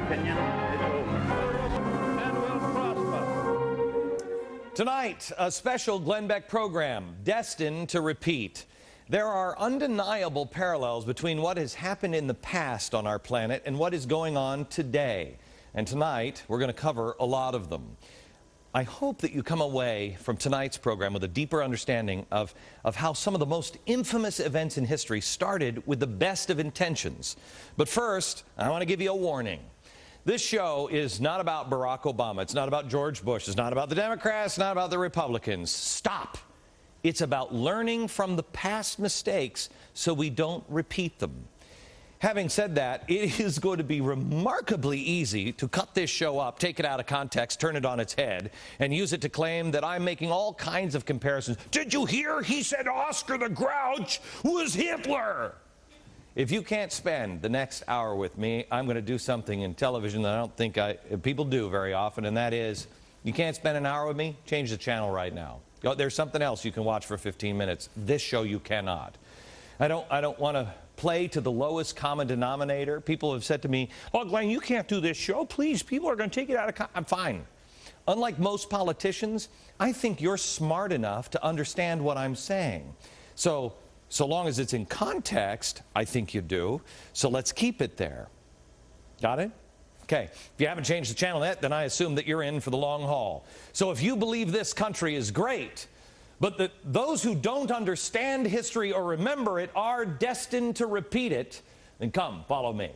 opinion is over. And will prosper. Tonight, a special Glenn Beck program, destined to repeat. There are undeniable parallels between what has happened in the past on our planet and what is going on today. And tonight, we're going to cover a lot of them. I hope that you come away from tonight's program with a deeper understanding of how some of the most infamous events in history started with the best of intentions. But first, I want to give you a warning. This show is not about Barack Obama. It's not about George Bush. It's not about the Democrats. It's not about the Republicans. Stop. It's about learning from the past mistakes so we don't repeat them. Having said that, it is going to be remarkably easy to cut this show up, take it out of context, turn it on its head, and use it to claim that I'm making all kinds of comparisons. Did you hear? He said Oscar the Grouch was Hitler. If you can't spend the next hour with me, I'm going to do something in television that I don't think people do very often, and that is, you can't spend an hour with me? Change the channel right now. There's something else you can watch for 15 minutes. This show you cannot. I don't want to play to the lowest common denominator. People have said to me, oh, Glenn, you can't do this show. Please, people are going to take it out of I'm fine. Unlike most politicians, I think you're smart enough to understand what I'm saying. So long as it's in context, I think you do. So let's keep it there. Got it? Okay. If you haven't changed the channel yet, then I assume that you're in for the long haul. So if you believe this country is great, but that those who don't understand history or remember it are destined to repeat it, then come, follow me.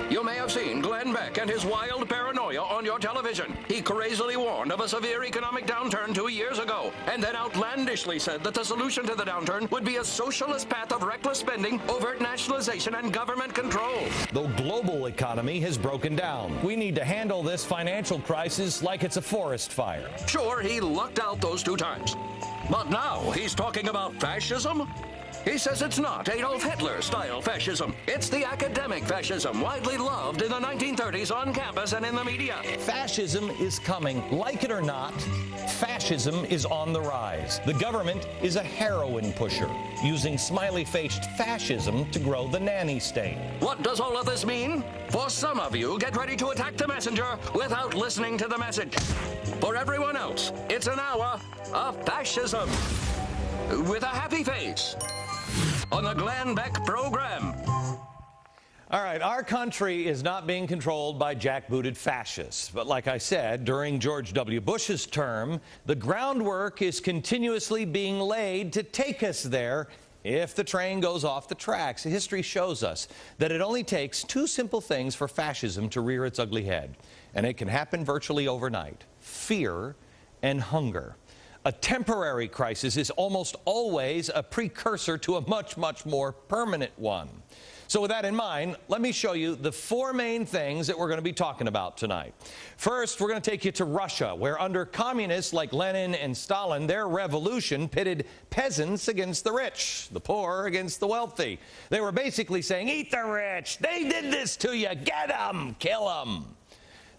You may have seen Glenn Beck and his wild paranoia on your television. He crazily warned of a severe economic downturn 2 years ago, and then outlandishly said that the solution to the downturn would be a socialist path of reckless spending, overt nationalization, and government control. The global economy has broken down. We need to handle this financial crisis like it's a forest fire. Sure, he lucked out those 2 times. But now he's talking about fascism? He says it's not Adolf Hitler-style fascism. It's the academic fascism, widely loved in the 1930s on campus and in the media. Fascism is coming. Like it or not, fascism is on the rise. The government is a heroin pusher, using smiley-faced fascism to grow the nanny state. What does all of this mean? For some of you, get ready to attack the messenger without listening to the message. For everyone else, it's an hour of fascism with a happy face on the Glenn Beck program. All right, our country is not being controlled by jackbooted fascists. But like I said, during George W. Bush's term, the groundwork is continuously being laid to take us there if the train goes off the tracks. History shows us that it only takes 2 simple things for fascism to rear its ugly head. And it can happen virtually overnight: fear and hunger. A temporary crisis is almost always a precursor to a much, much more permanent one. So with that in mind, let me show you the 4 main things that we're going to be talking about tonight. First, we're going to take you to Russia, where under communists like Lenin and Stalin, their revolution pitted peasants against the rich, the poor against the wealthy. They were basically saying, eat the rich, they did this to you, get them, kill them.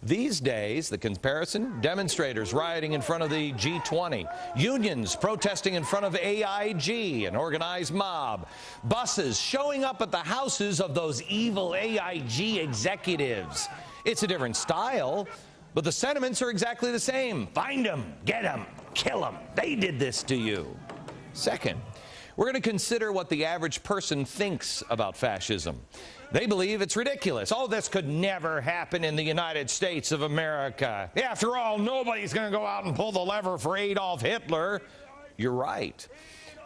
These days, the comparison: demonstrators rioting in front of the G20, unions protesting in front of AIG, an organized mob, buses showing up at the houses of those evil AIG executives. It's a different style, but the sentiments are exactly the same. Find them, get them, kill them. They did this to you. Second, we're going to consider what the average person thinks about fascism. They believe it's ridiculous. Oh, this could never happen in the United States of America. After all, nobody's going to go out and pull the lever for Adolf Hitler. You're right.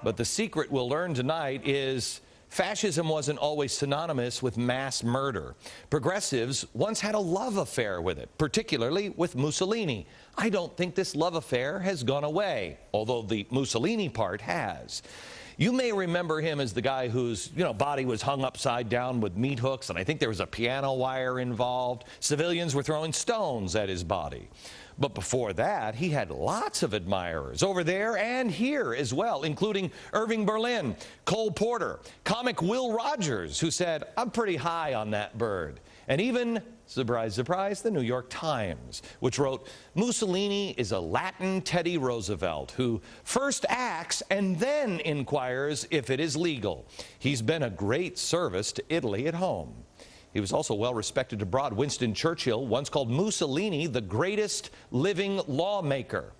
But the secret we'll learn tonight is fascism wasn't always synonymous with mass murder. Progressives once had a love affair with it, particularly with Mussolini. I don't think this love affair has gone away, although the Mussolini part has. You may remember him as the guy whose, body was hung upside down with meat hooks, and I think there was a piano wire involved. Civilians were throwing stones at his body. But before that, he had lots of admirers over there and here as well, including Irving Berlin, Cole Porter, comic Will Rogers, who said, I'm pretty high on that bird. And even, surprise, surprise, the New York Times, which wrote, Mussolini is a Latin Teddy Roosevelt who first acts and then inquires if it is legal. He's been a great service to Italy at home. He was also well respected abroad. Winston Churchill once called Mussolini the greatest living lawmaker.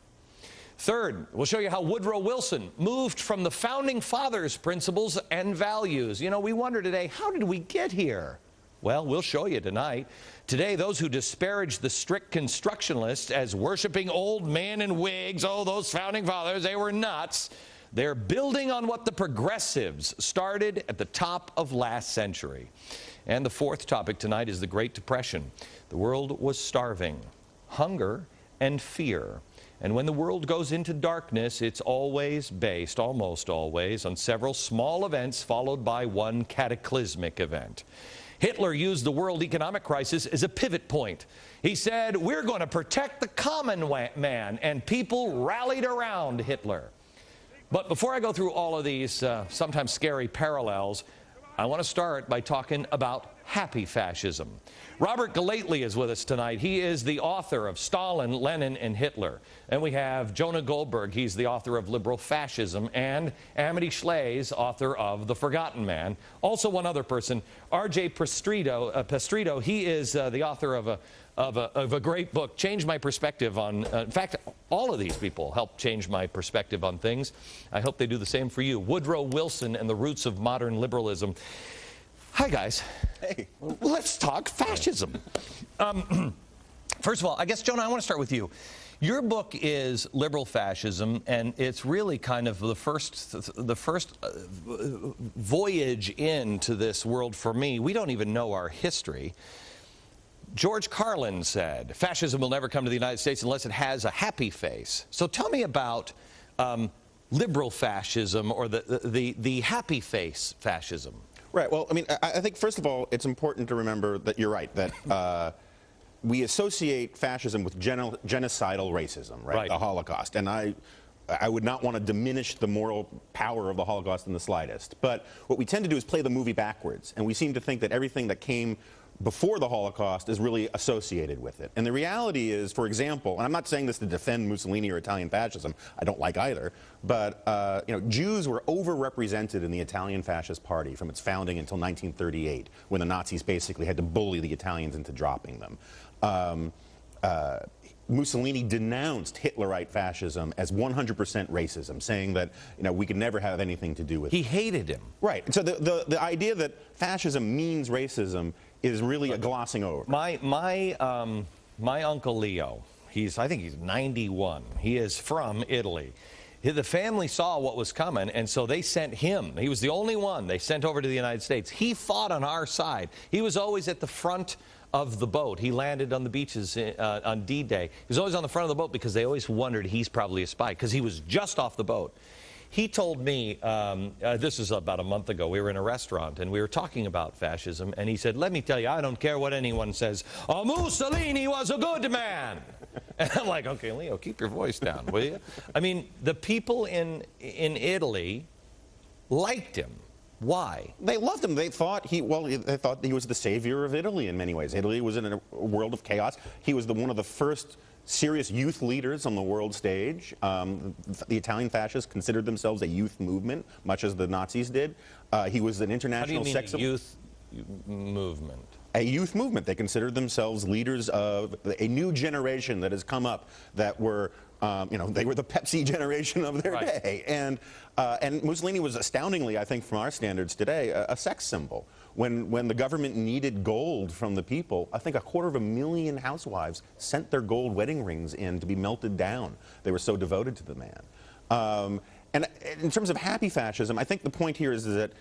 Third, we'll show you how Woodrow Wilson moved from the Founding Fathers' principles and values. You know, we wonder today, how did we get here? Well, we'll show you tonight. Today, those who disparage the strict constructionists as worshiping old men in wigs, oh, those Founding Fathers, they were nuts. They're building on what the progressives started at the top of last century. And the fourth topic tonight is the Great Depression. The world was starving, hunger and fear. And when the world goes into darkness, it's always based, almost always, on several small events followed by one cataclysmic event. Hitler used the world economic crisis as a pivot point. He said, we're going to protect the common man, and people rallied around Hitler. But before I go through all of these sometimes scary parallels, I want to start by talking about happy fascism. Robert Galately is with us tonight. He is the author of Stalin, Lenin, and Hitler. And we have Jonah Goldberg. He's the author of Liberal Fascism. And Amity Shlaes, author of The Forgotten Man. Also one other person, R.J. Pestrito. He is the author of a great book, Changed My Perspective on, in fact, all of these people helped change my perspective on things. I hope they do the same for you. Woodrow Wilson and the Roots of Modern Liberalism. Hi, guys. Hey. Let's talk fascism. First of all, I guess, Jonah, I want to start with you. Your book is Liberal Fascism, and it's really kind of the first voyage into this world for me. We don't even know our history. George Carlin said, fascism will never come to the United States unless it has a happy face. So tell me about liberal fascism, or the happy face fascism. Right. Well, I mean, I think, first of all, it's important to remember that you're right, that we associate fascism with genocidal racism, right? The Holocaust. And I would not want to diminish the moral power of the Holocaust in the slightest. But what we tend to do is play the movie backwards. And we seem to think that everything that came before the Holocaust is really associated with it. And the reality is, for example, and I'm not saying this to defend Mussolini or Italian fascism, I don't like either, but you know, Jews were overrepresented in the Italian Fascist Party from its founding until 1938, when the Nazis basically had to bully the Italians into dropping them. Mussolini denounced Hitlerite fascism as 100% racism, saying that, you know, we could never have anything to do with it. He hated him. Right. So the idea that fascism means racism is really a glossing over. My Uncle Leo, I think he's 91. He is from Italy. The family saw what was coming, and so they sent him. He was the only one they sent over to the United States. He fought on our side. He was always at the front of the boat. He landed on the beaches on D-Day. He was always on the front of the boat because they always wondered he's probably a spy, because he was just off the boat. He told me, this was about a month ago, we were in a restaurant and we were talking about fascism, and he said, let me tell you, I don't care what anyone says, oh, Mussolini was a good man. And I'm like, okay, Leo, keep your voice down, will you? I mean, the people in Italy liked him. Why? They loved him. They thought he was the savior of Italy in many ways. Italy was in a world of chaos. He was one of the first serious youth leaders on the world stage. The Italian fascists considered themselves a youth movement, much as the Nazis did. He was an international sex youth movement. A youth movement. They considered themselves leaders of a new generation that has come up that were, you know, they were the Pepsi generation of their day. And Mussolini was astoundingly, I think, from our standards today, a sex symbol. When the government needed gold from the people, I think 250,000 housewives sent their gold wedding rings in to be melted down. They were so devoted to the man. And in terms of happy fascism, I think the point here is that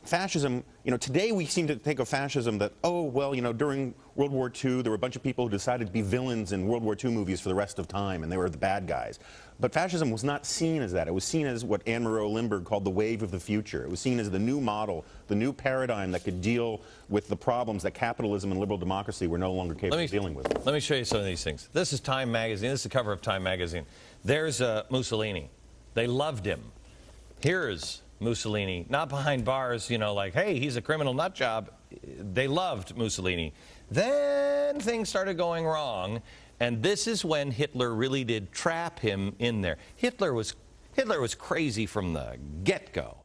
fascism, you know, today we seem to think of fascism that, oh, well, you know, during World War II, there were a bunch of people who decided to be villains in World War II movies for the rest of time, and they were the bad guys. But fascism was not seen as that. It was seen as what Anne Moreau Lindbergh called the wave of the future. It was seen as the new model, the new paradigm that could deal with the problems that capitalism and liberal democracy were no longer capable of dealing with. Let me show you some of these things. This is Time magazine. This is the cover of Time magazine. There's Mussolini. They loved him. Here's Mussolini, not behind bars, you know, like, hey, he's a criminal nut job. They loved Mussolini. Then things started going wrong, and this is when Hitler really did trap him in there. Hitler was crazy from the get-go.